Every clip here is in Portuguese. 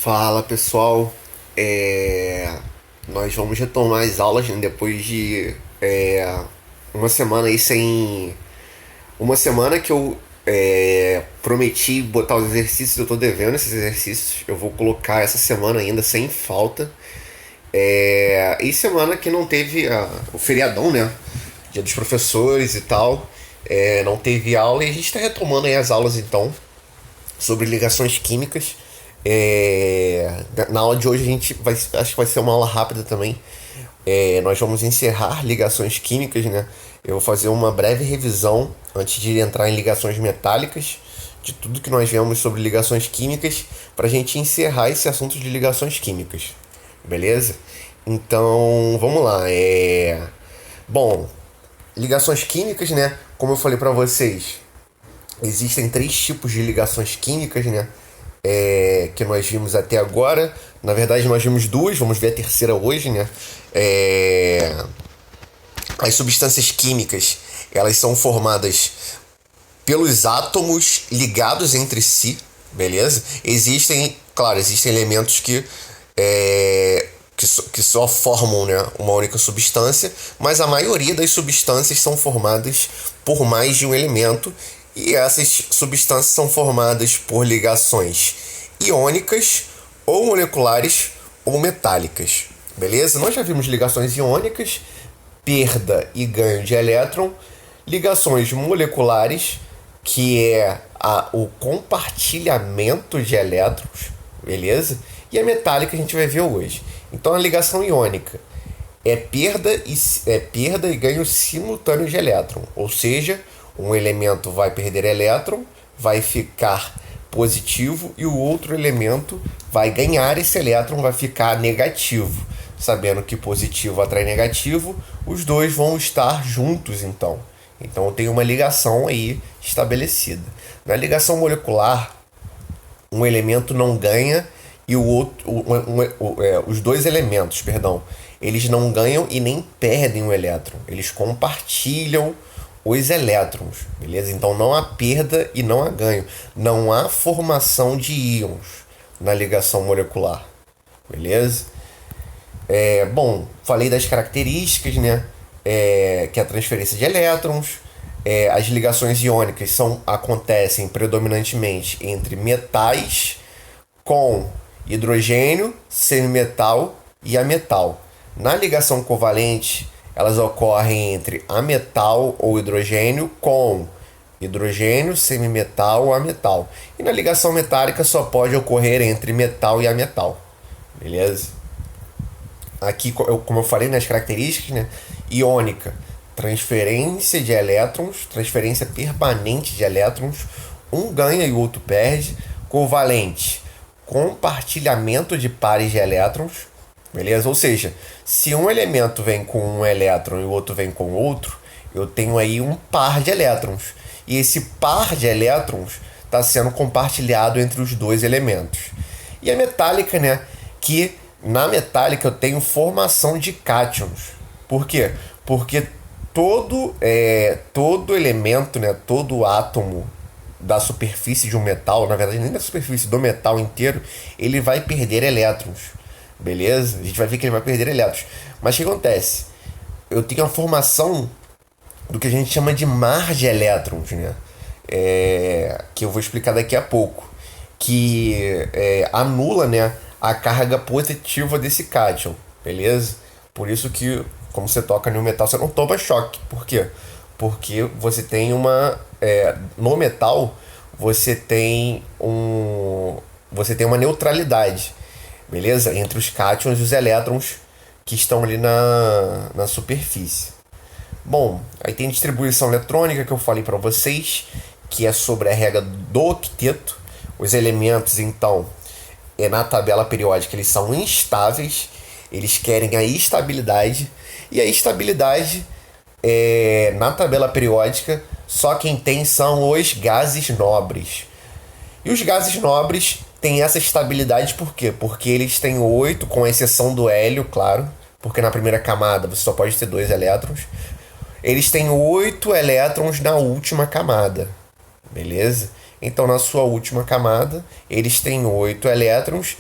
Fala pessoal, nós vamos retomar as aulas, né, depois de uma semana aí sem. Uma semana que eu prometi botar os exercícios, eu tô devendo esses exercícios, eu vou colocar essa semana ainda sem falta. E semana que não teve o feriadão, né? Dia dos professores e tal, não teve aula e a gente está retomando aí as aulas então sobre ligações químicas. Na aula de hoje a gente vai, acho que vai ser uma aula rápida também. Nós vamos encerrar ligações químicas, né? Eu vou fazer uma breve revisão antes de entrar em ligações metálicas, de tudo que nós vemos sobre ligações químicas, para a gente encerrar esse assunto de ligações químicas, beleza? Então, vamos lá. Bom, ligações químicas, né? Como eu falei para vocês, existem três tipos de ligações químicas, né? Que nós vimos até agora. Na verdade, nós vimos duas, vamos ver a terceira hoje, né? As substâncias químicas, elas são formadas pelos átomos ligados entre si, beleza? Existem elementos que só formam, né, uma única substância, mas a maioria das substâncias são formadas por mais de um elemento, e essas substâncias são formadas por ligações iônicas, ou moleculares, ou metálicas, beleza? Nós já vimos ligações iônicas, perda e ganho de elétron, ligações moleculares, que é o compartilhamento de elétrons, beleza? E a metálica a gente vai ver hoje. Então a ligação iônica é perda e ganho simultâneo de elétron, ou seja, um elemento vai perder elétron, vai ficar positivo, e o outro elemento vai ganhar esse elétron, vai ficar negativo. Sabendo que positivo atrai negativo, os dois vão estar juntos então. Então tem uma ligação aí estabelecida. Na ligação molecular, um elemento não ganha e o outro, os dois elementos, perdão, eles não ganham e nem perdem o elétron. Eles compartilham os elétrons, beleza? Então não há perda e não há ganho. Não há formação de íons na ligação molecular, beleza? Bom, falei das características, né? Que é a transferência de elétrons. As ligações iônicas acontecem predominantemente entre metais com hidrogênio, semimetal e ametal. Na ligação covalente, elas ocorrem entre ametal ou hidrogênio com hidrogênio, semimetal ou ametal. E na ligação metálica só pode ocorrer entre metal e ametal, beleza? Aqui, como eu falei nas características, né? Iônica, transferência de elétrons, transferência permanente de elétrons, um ganha e o outro perde. Covalente, compartilhamento de pares de elétrons, beleza? Ou seja, se um elemento vem com um elétron e o outro vem com outro, eu tenho aí um par de elétrons. E esse par de elétrons está sendo compartilhado entre os dois elementos. E a metálica, né? Que na metálica eu tenho formação de cátions. Por quê? Porque todo elemento, né, todo átomo da superfície de um metal, na verdade nem da superfície do metal inteiro, ele vai perder elétrons, beleza? A gente vai ver que ele vai perder elétrons. Mas o que acontece? Eu tenho a formação do que a gente chama de mar de elétrons, né? Que eu vou explicar daqui a pouco, que anula, né, a carga positiva desse cátion, beleza? Por isso que, como você toca no metal, você não toma choque. Por quê? Porque você tem no metal, você tem uma neutralidade, beleza? Entre os cátions e os elétrons que estão ali na superfície. Bom, aí tem distribuição eletrônica que eu falei para vocês, que é sobre a regra do octeto. Os elementos, então, na tabela periódica, eles são instáveis, eles querem a estabilidade, e a estabilidade na tabela periódica só quem tem são os gases nobres. E os gases nobres têm essa estabilidade por quê? Porque eles têm 8, com exceção do hélio, claro, porque na primeira camada você só pode ter 2 elétrons. Eles têm 8 elétrons na última camada, beleza? Então, na sua última camada, eles têm 8 elétrons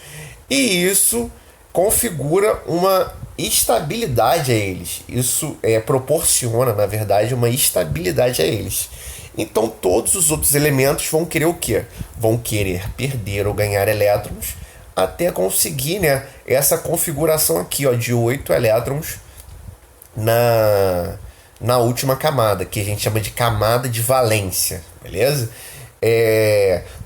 E isso configura uma estabilidade a eles. Isso proporciona, na verdade, uma estabilidade a eles. Então todos os outros elementos vão querer o quê? Vão querer perder ou ganhar elétrons até conseguir, né, essa configuração aqui, ó, de 8 elétrons na última camada, que a gente chama de camada de valência, beleza?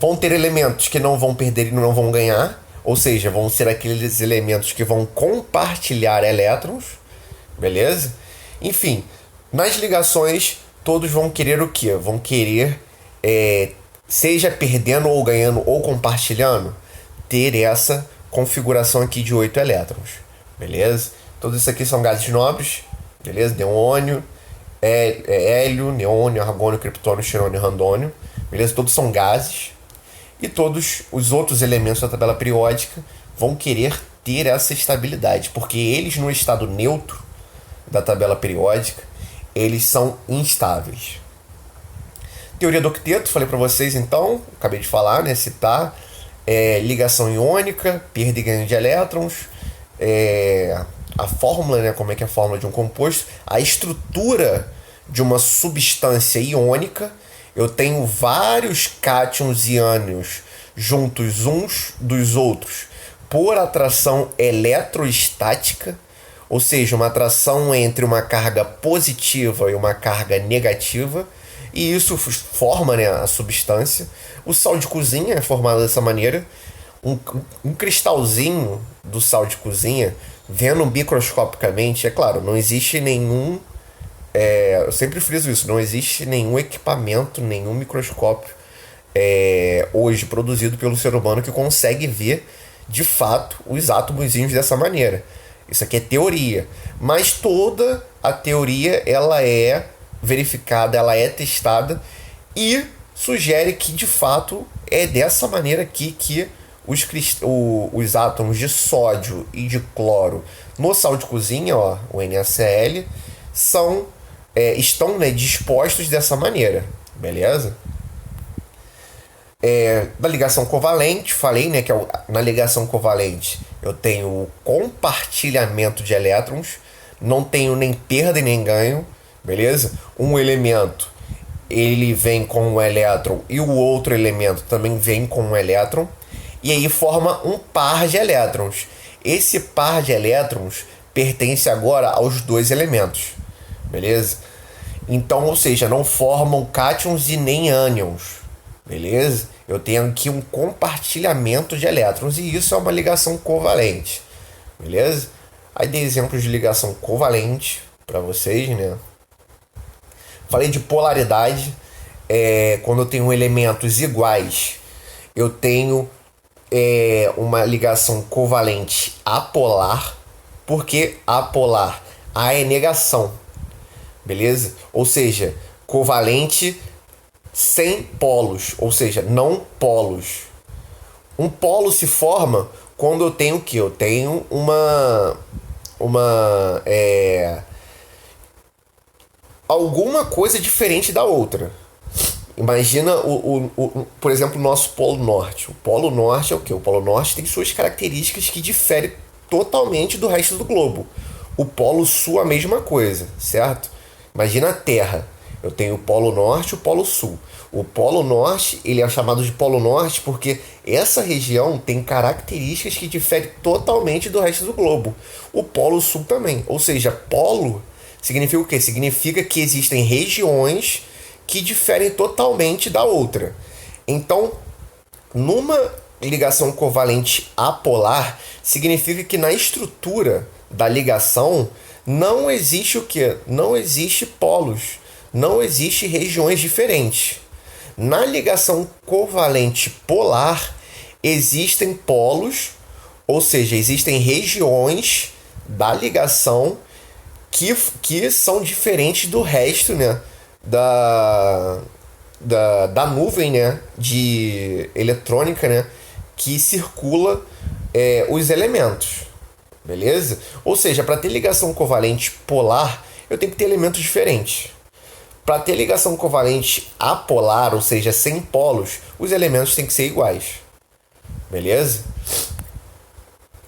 Vão ter elementos que não vão perder e não vão ganhar, ou seja, vão ser aqueles elementos que vão compartilhar elétrons, beleza? Enfim, nas ligações, todos vão querer o quê? Vão querer, seja perdendo ou ganhando ou compartilhando, ter essa configuração aqui de 8 elétrons, beleza? Todos isso aqui são gases nobres, beleza? Neônio, hélio, neônio, argônio, criptônio, xenônio, randônio, beleza? Todos são gases. E todos os outros elementos da tabela periódica vão querer ter essa estabilidade, porque eles no estado neutro da tabela periódica, eles são instáveis. Teoria do octeto, falei para vocês então, acabei de falar, né, citar, ligação iônica, perda e ganho de elétrons, a fórmula, né, como é que é a fórmula de um composto, a estrutura de uma substância iônica. Eu tenho vários cátions e ânions juntos uns dos outros por atração eletrostática, ou seja, uma atração entre uma carga positiva e uma carga negativa, e isso forma, né, a substância. O sal de cozinha é formado dessa maneira. Um cristalzinho do sal de cozinha, vendo microscopicamente, é claro, não existe nenhum... eu sempre friso isso, não existe nenhum equipamento, nenhum microscópio hoje produzido pelo ser humano que consegue ver de fato os átomozinhos dessa maneira. Isso aqui é teoria, mas toda a teoria ela é verificada, ela é testada e sugere que de fato é dessa maneira aqui que os átomos de sódio e de cloro no sal de cozinha, ó, o NaCl, estão, né, dispostos dessa maneira, beleza? Da ligação covalente, falei, né, que na ligação covalente eu tenho o compartilhamento de elétrons, não tenho nem perda e nem ganho, beleza? Um elemento ele vem com um elétron e o outro elemento também vem com um elétron, e aí forma um par de elétrons. Esse par de elétrons pertence agora aos dois elementos, beleza? Então, ou seja, não formam cátions e nem ânions, beleza? Eu tenho aqui um compartilhamento de elétrons e isso é uma ligação covalente, beleza? Aí dei exemplos de ligação covalente para vocês, né? Falei de polaridade. Quando eu tenho elementos iguais, eu tenho uma ligação covalente apolar. Por que apolar? A é negação, beleza? Ou seja, covalente sem polos, ou seja, não polos. Um polo se forma quando eu tenho o quê? Eu tenho alguma coisa diferente da outra. Imagina, por exemplo, o nosso Polo Norte. O Polo Norte é o quê? O Polo Norte tem suas características que diferem totalmente do resto do globo. O Polo Sul, a mesma coisa, certo? Imagina a Terra. Eu tenho o Polo Norte e o Polo Sul. O Polo Norte, ele é chamado de Polo Norte porque essa região tem características que diferem totalmente do resto do globo. O Polo Sul também. Ou seja, polo significa o quê? Significa que existem regiões que diferem totalmente da outra. Então, numa ligação covalente apolar, significa que na estrutura da ligação não existe o quê? Não existe polos, não existe regiões diferentes. Na ligação covalente polar, existem polos, ou seja, existem regiões da ligação que são diferentes do resto, né, da nuvem, né, de eletrônica, né, que circula os elementos, beleza? Ou seja, para ter ligação covalente polar, eu tenho que ter elementos diferentes. Para ter ligação covalente apolar, ou seja, sem polos, os elementos têm que ser iguais, beleza?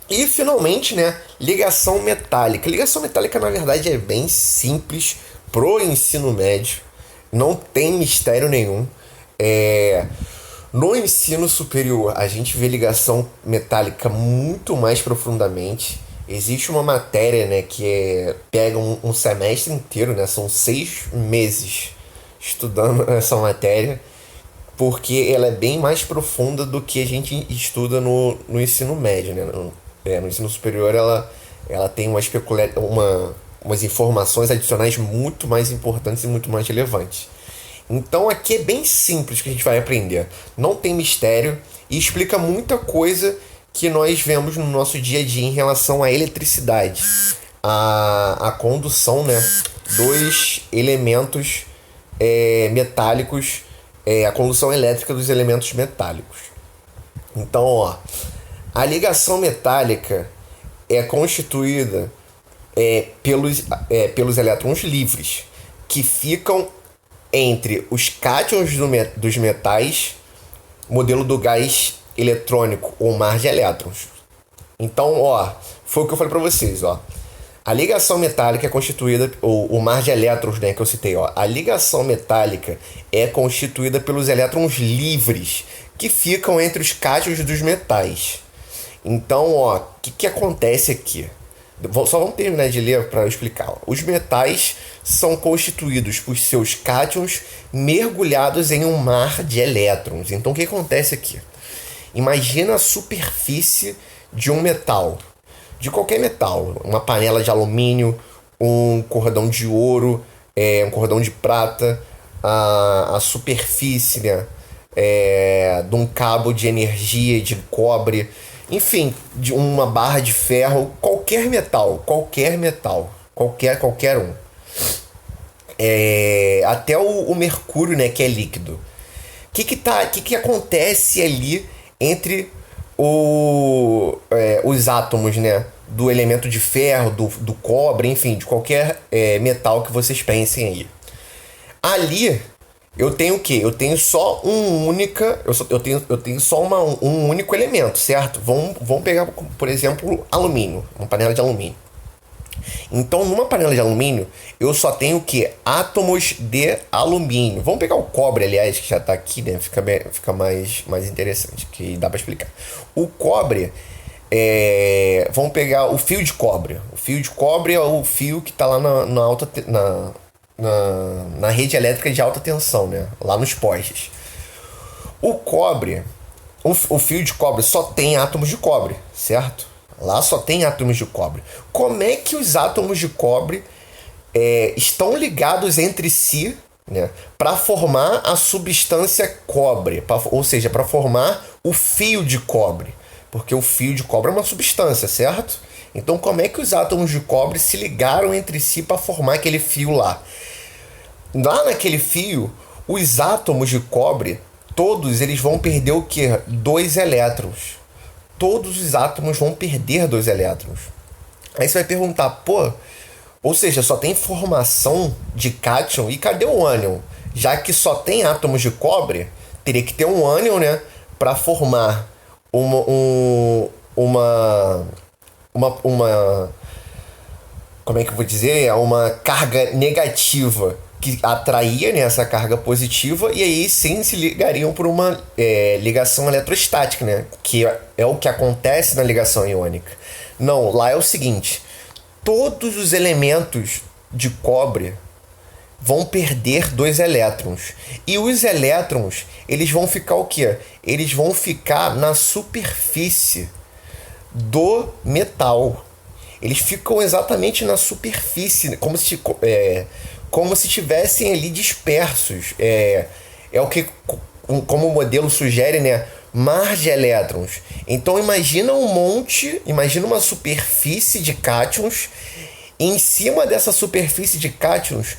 E finalmente, né, ligação metálica. Ligação metálica, na verdade, é bem simples pro ensino médio. Não tem mistério nenhum. No ensino superior, a gente vê ligação metálica muito mais profundamente. Existe uma matéria, né, pega um semestre inteiro, né, são 6 meses estudando essa matéria, porque ela é bem mais profunda do que a gente estuda no ensino médio, né? No ensino superior ela tem umas informações adicionais muito mais importantes e muito mais relevantes. Então aqui é bem simples que a gente vai aprender. Não tem mistério e explica muita coisa que nós vemos no nosso dia a dia em relação à eletricidade, a condução, né, dos elementos metálicos, a condução elétrica dos elementos metálicos. Então, ó, a ligação metálica é constituída pelos elétrons livres que ficam entre os cátions dos metais, modelo do gás eletrônico ou mar de elétrons. Então, ó, foi o que eu falei para vocês, ó. A ligação metálica é constituída, o mar de elétrons, né, que eu citei, ó. A ligação metálica é constituída pelos elétrons livres que ficam entre os cátions dos metais. Então, ó, o que acontece aqui? Só vamos terminar de ler para eu explicar. Ó. Os metais são constituídos por seus cátions mergulhados em um mar de elétrons. Então, o que acontece aqui? Imagina a superfície de um metal, de qualquer metal, uma panela de alumínio, um cordão de ouro, um cordão de prata, a superfície, né, de um cabo de energia de cobre, enfim, de uma barra de ferro, qualquer metal, qualquer um. Até o mercúrio, né, que é líquido. Que acontece ali entre os átomos, né, do elemento de ferro, do cobre, enfim, de qualquer metal que vocês pensem aí. Ali eu tenho o quê? Eu tenho só eu tenho só um único elemento, certo? Vamos pegar, por exemplo, alumínio, uma panela de alumínio. Então, numa panela de alumínio, eu só tenho o quê? Átomos de alumínio. Vamos pegar o cobre, aliás, que já está aqui, né? Fica mais interessante, que dá para explicar. O cobre, vamos pegar o fio de cobre. O fio de cobre é o fio que está lá na rede elétrica de alta tensão, né? Lá nos postes. O cobre, o fio de cobre só tem átomos de cobre, certo? Lá só tem átomos de cobre. Como é que os átomos de cobre estão ligados entre si, né, para formar a substância cobre? Ou seja, para formar o fio de cobre. Porque o fio de cobre é uma substância, certo? Então, como é que os átomos de cobre se ligaram entre si para formar aquele fio lá? Lá naquele fio, os átomos de cobre, todos eles vão perder o quê? 2 elétrons. Todos os átomos vão perder 2 elétrons. Aí você vai perguntar, pô, ou seja, só tem formação de cátion, e cadê o ânion? Já que só tem átomos de cobre, teria que ter um ânion, né, para formar uma como é que eu vou dizer? Uma carga negativa que atraía, né, essa carga positiva, e aí sim se ligariam por uma ligação eletrostática, né, que é o que acontece na ligação iônica. Não, lá é o seguinte: todos os elementos de cobre vão perder 2 elétrons. E os elétrons, eles vão ficar o quê? Eles vão ficar na superfície do metal. Eles ficam exatamente na superfície, como se estivessem ali dispersos. É o que, como o modelo sugere, né? Mar de elétrons. Então imagina uma superfície de cátions, e em cima dessa superfície de cátions,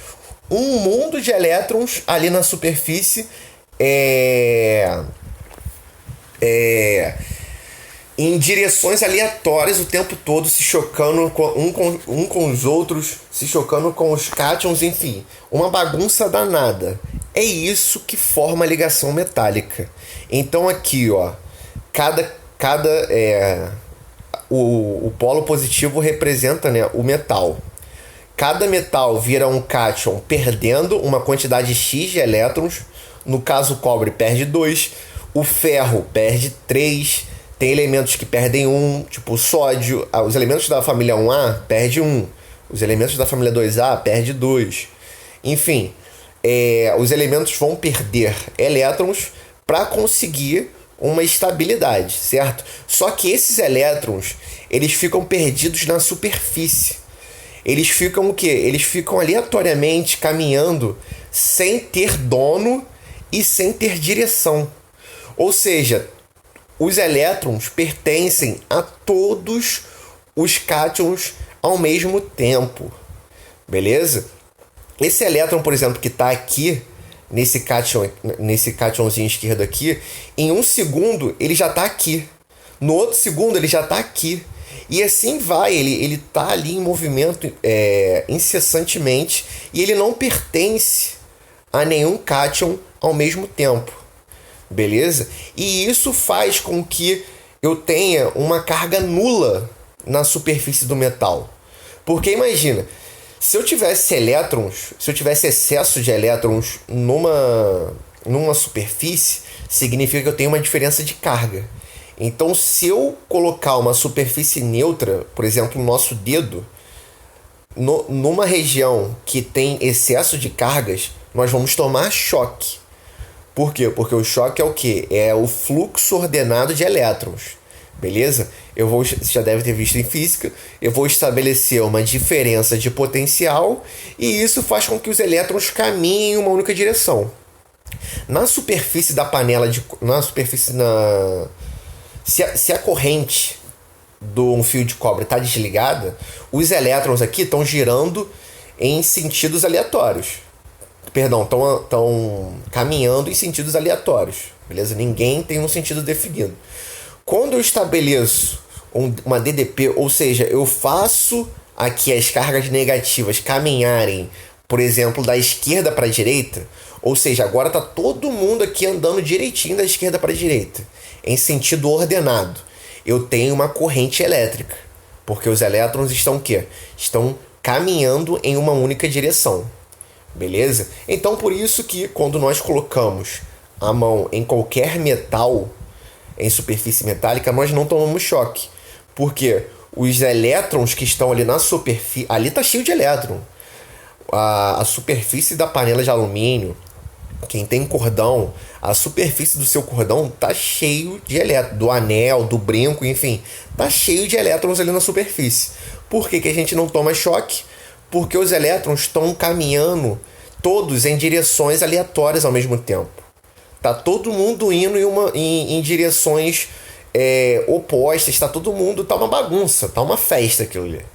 um mundo de elétrons ali na superfície, em direções aleatórias o tempo todo, se chocando com os outros, se chocando com os cátions, enfim, uma bagunça danada. É isso que forma a ligação metálica. Então aqui, ó, o polo positivo representa, né, o metal. Cada metal vira um cátion perdendo uma quantidade X de elétrons. No caso, o cobre perde 2, o ferro perde 3. Tem elementos que perdem 1, tipo o sódio. Os elementos da família 1A perde 1. Os elementos da família 2A perde 2. Enfim, os elementos vão perder elétrons para conseguir uma estabilidade, certo? Só que esses elétrons, eles ficam perdidos na superfície. Eles ficam o quê? Eles ficam aleatoriamente caminhando sem ter dono e sem ter direção. Ou seja, os elétrons pertencem a todos os cátions ao mesmo tempo. Beleza? Esse elétron, por exemplo, que está aqui, nesse cátionzinho esquerdo aqui, em um segundo ele já está aqui. No outro segundo ele já está aqui. E assim vai, ele está ali em movimento incessantemente e ele não pertence a nenhum cátion ao mesmo tempo. Beleza? E isso faz com que eu tenha uma carga nula na superfície do metal. Porque imagina, se eu tivesse elétrons, se eu tivesse excesso de elétrons numa superfície, significa que eu tenho uma diferença de carga. Então, se eu colocar uma superfície neutra, por exemplo, o nosso dedo, numa região que tem excesso de cargas, nós vamos tomar choque. Por quê? Porque o choque é o quê? É o fluxo ordenado de elétrons. Beleza? Você já deve ter visto em física. Eu vou estabelecer uma diferença de potencial e isso faz com que os elétrons caminhem em uma única direção. Na superfície da panela se a corrente de um fio de cobre está desligada, os elétrons aqui estão girando em sentidos aleatórios. Perdão, estão caminhando em sentidos aleatórios. Beleza? Ninguém tem um sentido definido. Quando eu estabeleço uma DDP, ou seja, eu faço aqui as cargas negativas caminharem, por exemplo, da esquerda para a direita, ou seja, agora está todo mundo aqui andando direitinho da esquerda para a direita, em sentido ordenado. Eu tenho uma corrente elétrica, porque os elétrons estão o quê? Estão caminhando em uma única direção. Beleza? Então, por isso que quando nós colocamos a mão em qualquer metal, em superfície metálica, nós não tomamos choque. Porque os elétrons que estão ali na superfície... Ali está cheio de elétron. A superfície da panela de alumínio, quem tem cordão, a superfície do seu cordão está cheio de elétrons. Do anel, do brinco, enfim. Está cheio de elétrons ali na superfície. Por que a gente não toma choque? Porque os elétrons estão caminhando todos em direções aleatórias ao mesmo tempo. Tá todo mundo indo em direções opostas, tá todo mundo, tá uma bagunça, tá uma festa aquilo ali.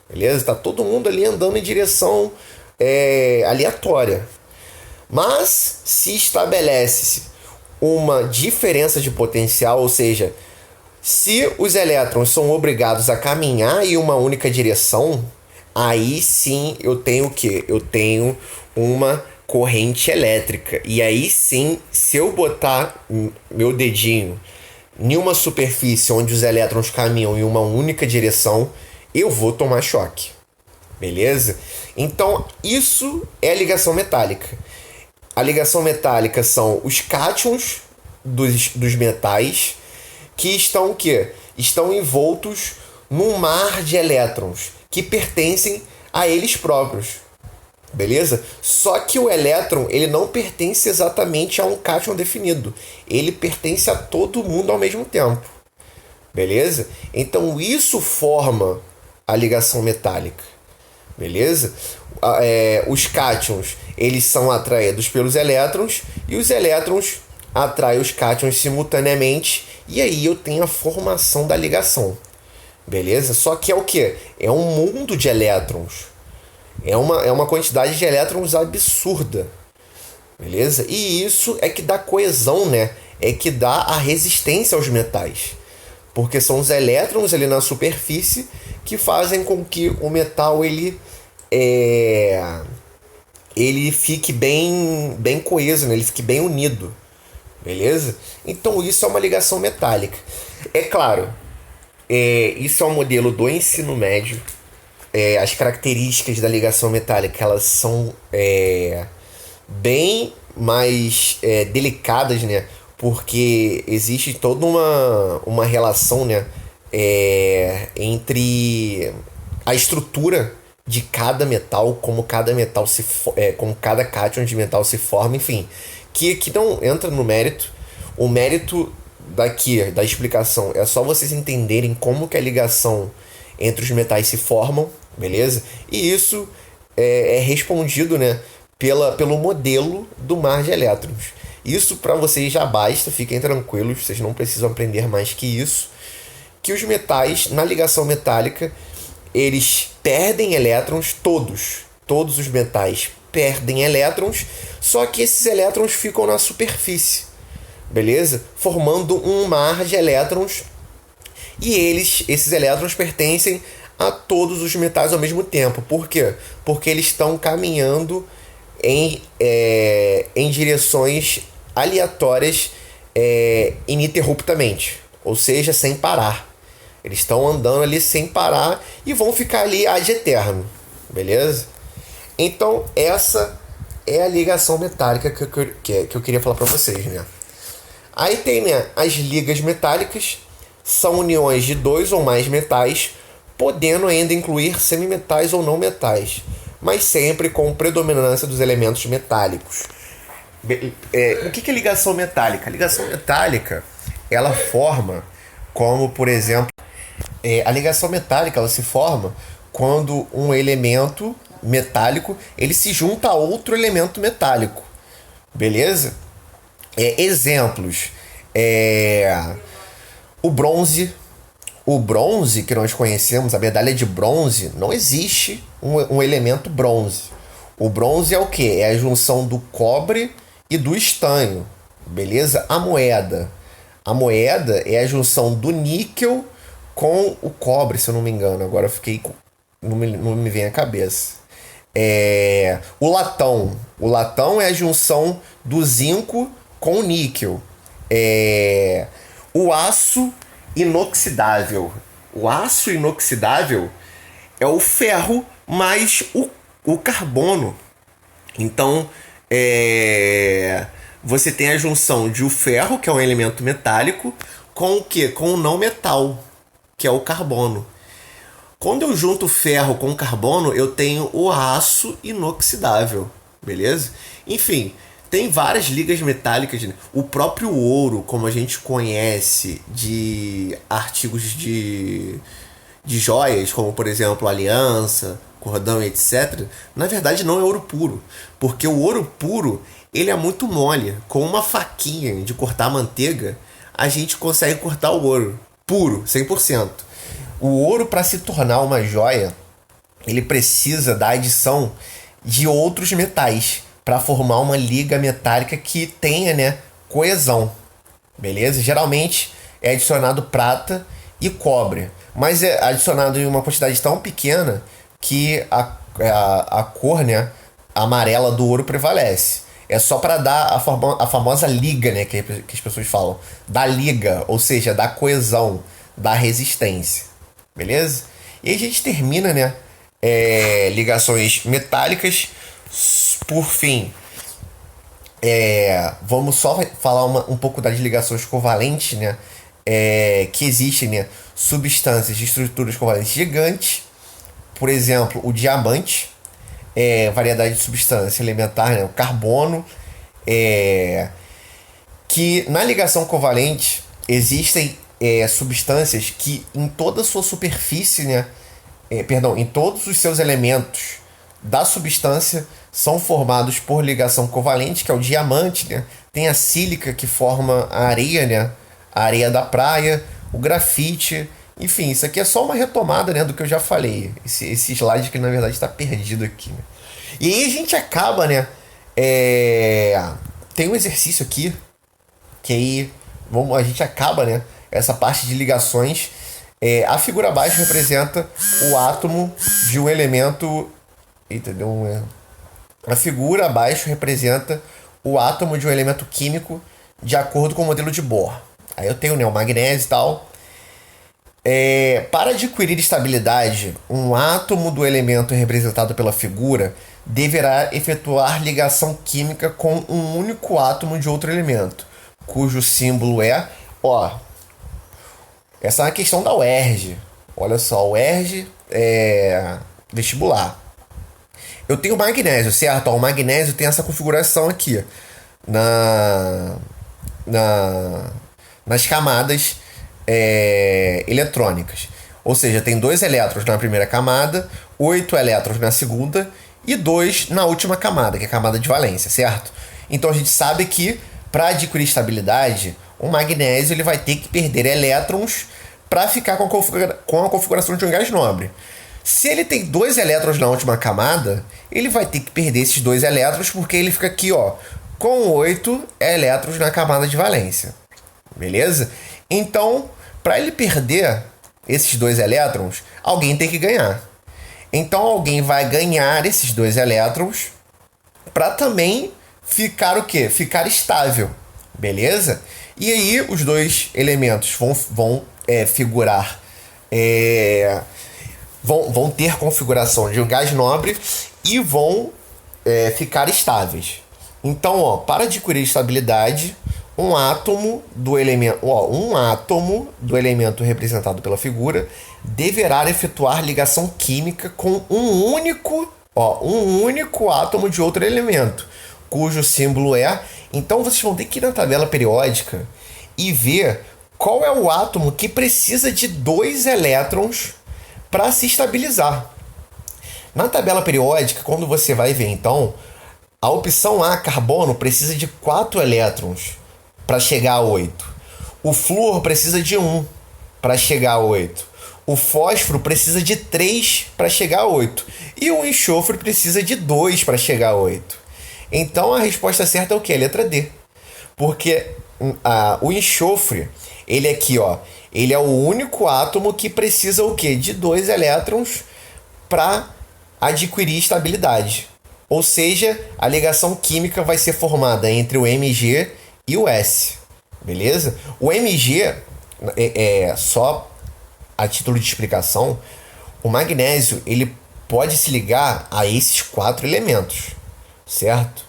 Beleza? Tá todo mundo ali andando em direção aleatória. Mas se estabelece uma diferença de potencial, ou seja, se os elétrons são obrigados a caminhar em uma única direção, aí sim eu tenho o quê? Eu tenho uma corrente elétrica. E aí sim, se eu botar meu dedinho em uma superfície onde os elétrons caminham em uma única direção, eu vou tomar choque. Beleza? Então, isso é a ligação metálica. A ligação metálica são os cátions dos metais que estão o quê? Estão envoltos num mar de elétrons que pertencem a eles próprios. Beleza? Só que o elétron, ele não pertence exatamente a um cátion definido. Ele pertence a todo mundo ao mesmo tempo. Beleza? Então isso forma a ligação metálica. Beleza? Os cátions, eles são atraídos pelos elétrons e os elétrons atraem os cátions simultaneamente e aí eu tenho a formação da ligação. Beleza? Só que é o quê? É um mundo de elétrons. É uma quantidade de elétrons absurda. Beleza? E isso é que dá coesão, né? É que dá a resistência aos metais. Porque são os elétrons ali na superfície que fazem com que o metal ele fique bem coeso, né? Ele fique bem unido. Beleza? Então isso é uma ligação metálica. É claro, Isso é um modelo do ensino médio. As características da ligação metálica, elas são bem mais delicadas, né? Porque existe toda uma relação, né? Entre a estrutura de cada metal, como cada metal como cada cátion de metal se forma, enfim, que aqui não entra no mérito. O mérito daqui, da explicação, é só vocês entenderem como que a ligação entre os metais se formam, beleza? E isso é respondido, né, pelo modelo do mar de elétrons. Isso para vocês já basta, fiquem tranquilos, vocês não precisam aprender mais que isso. Que os metais, na ligação metálica, eles perdem elétrons, todos os metais perdem elétrons, só que esses elétrons ficam na superfície, beleza? Formando um mar de elétrons, e esses elétrons pertencem a todos os metais ao mesmo tempo. Por quê? Porque eles estão caminhando em direções aleatórias ininterruptamente, ou seja, sem parar. Eles estão andando ali sem parar e vão ficar ali ad eterno, beleza? Então essa é a ligação metálica que eu queria falar para vocês, né? Aí tem, né, as ligas metálicas, são uniões de dois ou mais metais, podendo ainda incluir semimetais ou não metais, mas sempre com predominância dos elementos metálicos. O que é ligação metálica? A ligação metálica, ela forma como, por exemplo, a ligação metálica, ela se forma quando um elemento metálico ele se junta a outro elemento metálico, beleza? Exemplos, o bronze. O bronze que nós conhecemos, a medalha de bronze, não existe um elemento bronze. O bronze é o quê? É a junção do cobre e do estanho, beleza? A moeda é a junção do níquel com o cobre, se eu não me engano. Agora eu fiquei não me vem à cabeça. O latão é a junção do zinco com o níquel. O aço inoxidável. O aço inoxidável é o ferro mais o carbono. Então, você tem a junção de o ferro, que é um elemento metálico, com o quê? Com o não metal, que é o carbono. Quando eu junto ferro com carbono, eu tenho o aço inoxidável, beleza? Enfim, tem várias ligas metálicas, né? O próprio ouro, como a gente conhece de artigos de joias, como por exemplo aliança, cordão, etc. Na verdade não é ouro puro, porque o ouro puro ele é muito mole. Com uma faquinha de cortar manteiga, a gente consegue cortar o ouro puro, 100%. O ouro, para se tornar uma joia, ele precisa da adição de outros metais para formar uma liga metálica que tenha, né, coesão, beleza? Geralmente é adicionado prata e cobre, mas é adicionado em uma quantidade tão pequena que a cor, né, amarela do ouro prevalece. É só para dar a famosa liga, né, que as pessoas falam, da liga, ou seja, da coesão, da resistência, beleza? E aí a gente termina, né, ligações metálicas. Por fim, vamos só falar um pouco das ligações covalentes, né? Que existem, né, substâncias de estruturas covalentes gigantes, por exemplo, o diamante, variedade de substância elementar, né, o carbono, que na ligação covalente existem substâncias que em toda a sua superfície, né, em todos os seus elementos da substância são formados por ligação covalente, que é o diamante, né? Tem a sílica, que forma a areia, né? A areia da praia, o grafite, enfim, isso aqui é só uma retomada, né, do que eu já falei. Esse slide que na verdade está perdido aqui, né? E aí a gente acaba, né? Tem um exercício aqui que aí a gente acaba, né? Essa parte de ligações. A figura abaixo representa o átomo de um elemento. Entendeu? A figura abaixo representa o átomo de um elemento químico de acordo com o modelo de Bohr. Aí eu tenho, né, o magnésio e tal. Para adquirir estabilidade, um átomo do elemento representado pela figura deverá efetuar ligação química com um único átomo de outro elemento, cujo símbolo é... essa é uma questão da UERJ. Olha só, UERJ é vestibular. Eu tenho magnésio, certo? O magnésio tem essa configuração aqui nas camadas eletrônicas. Ou seja, tem 2 elétrons na primeira camada, 8 elétrons na segunda e 2 na última camada, que é a camada de valência, certo? Então a gente sabe que para adquirir estabilidade, o magnésio ele vai ter que perder elétrons para ficar com a configuração de um gás nobre. Se ele tem 2 elétrons na última camada, ele vai ter que perder esses 2 elétrons, porque ele fica aqui, com 8 elétrons na camada de valência. Beleza? Então, para ele perder esses 2 elétrons, alguém tem que ganhar. Então, alguém vai ganhar esses 2 elétrons para também ficar o quê? Ficar estável. Beleza? E aí, os 2 elementos vão figurar... Vão ter configuração de um gás nobre e vão ficar estáveis. Então, para adquirir estabilidade, um átomo do elemento representado pela figura deverá efetuar ligação química com um único átomo de outro elemento, cujo símbolo é... Então, vocês vão ter que ir na tabela periódica e ver qual é o átomo que precisa de 2 elétrons para se estabilizar. Na tabela periódica, quando você vai ver, então, a opção A, carbono, precisa de 4 elétrons para chegar a 8. O flúor precisa de 1 para chegar a 8. O fósforo precisa de 3 para chegar a 8. E o enxofre precisa de 2 para chegar a 8. Então, a resposta certa é o quê? A letra D. Porque o enxofre, ele aqui, ele é o único átomo que precisa o quê? De 2 elétrons para adquirir estabilidade. Ou seja, a ligação química vai ser formada entre o Mg e o S. Beleza? O Mg, só a título de explicação, o magnésio ele pode se ligar a esses 4 elementos. Certo?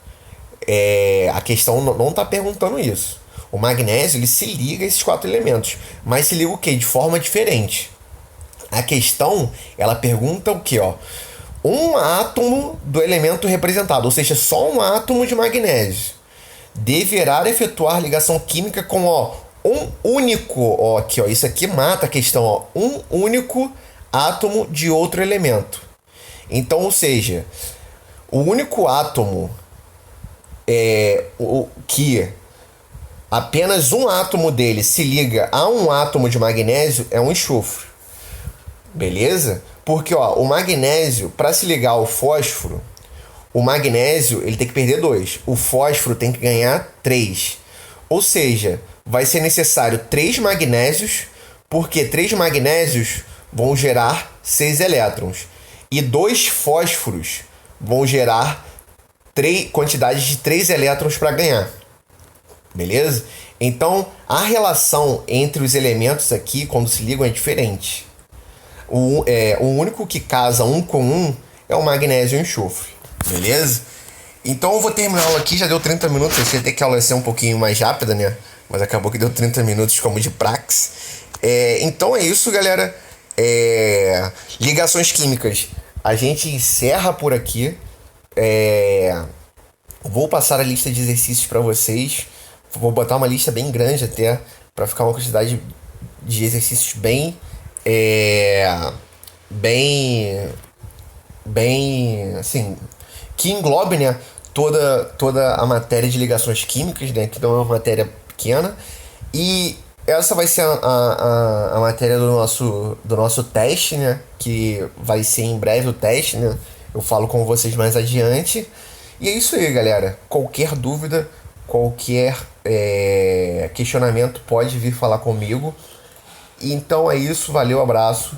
A questão não está perguntando isso. O magnésio ele se liga a esses 4 elementos, mas se liga o quê? De forma diferente. A questão, ela pergunta o quê? Um átomo do elemento representado, ou seja, só um átomo de magnésio, deverá efetuar ligação química com um único, isso aqui mata a questão, um único átomo de outro elemento. Então, ou seja, o único átomo que apenas um átomo dele se liga a um átomo de magnésio é um enxofre. Beleza? Porque o magnésio, para se ligar ao fósforo, o magnésio ele tem que perder 2. O fósforo tem que ganhar 3. Ou seja, vai ser necessário 3 magnésios, porque 3 magnésios vão gerar 6 elétrons. E 2 fósforos vão gerar quantidade de 3 elétrons para ganhar. Beleza? Então, a relação entre os elementos aqui, quando se ligam, é diferente. O único que casa um com um é o magnésio e o enxofre. Beleza? Então, eu vou terminar a aula aqui. Já deu 30 minutos. Eu achei até que a aula ia ser um pouquinho mais rápida, né? Mas acabou que deu 30 minutos como de praxe. Então, é isso, galera. Ligações químicas. A gente encerra por aqui. Vou passar a lista de exercícios para vocês. Vou botar uma lista bem grande até, para ficar uma quantidade de exercícios bem assim, que englobe, né, toda a matéria de ligações químicas, né, que não é uma matéria pequena. E essa vai ser a matéria do nosso teste, né, que vai ser em breve o teste, né. Eu falo com vocês mais adiante. E é isso aí, galera. Qualquer dúvida, qualquer questionamento, pode vir falar comigo. Então é isso. Valeu, abraço.